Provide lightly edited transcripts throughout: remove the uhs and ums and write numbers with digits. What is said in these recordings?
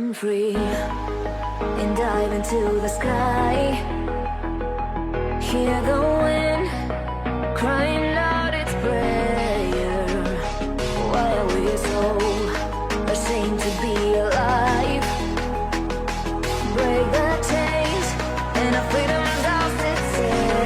run free and dive into the sky. Hear the wind crying out its prayer. Why are we so ashamed to be alive? Break the chains and our freedom does its sake.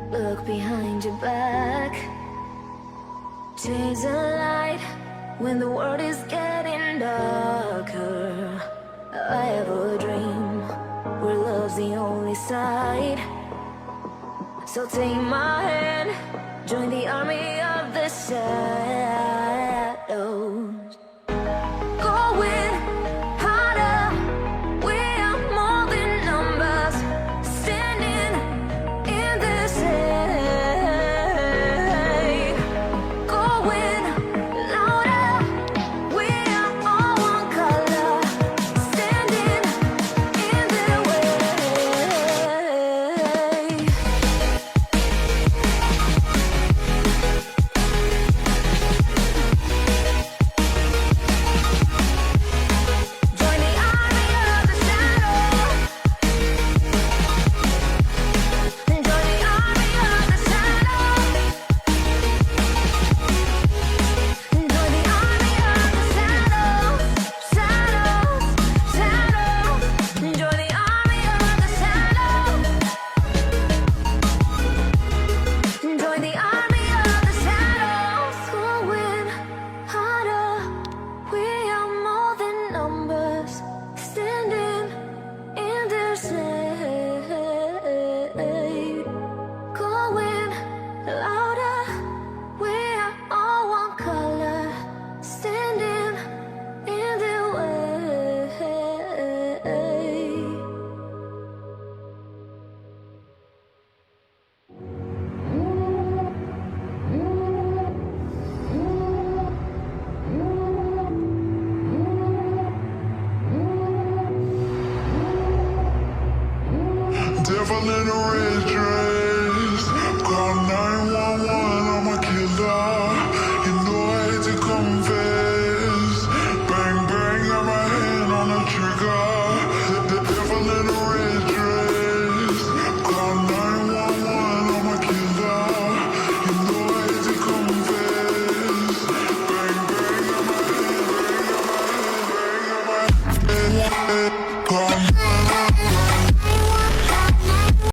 Look behind your back. Chase a light when the world is getting darker. I have a dream where love's the only side. So take my hand, join the army of the shadows. Going harder, we are more than numbers. Standing in this shade. Going louder, we are all one color. Standing in the way. Join the army of the shadows. Join the army of the shadows. Join the army of the shadows. Shadows, shadows. Join the army of the shadows. Join the army of the shadows. Going harder, we are more than numbers. Standing in their shade. Going louder, we are all one color. Standing in their way. Devil in a red dress.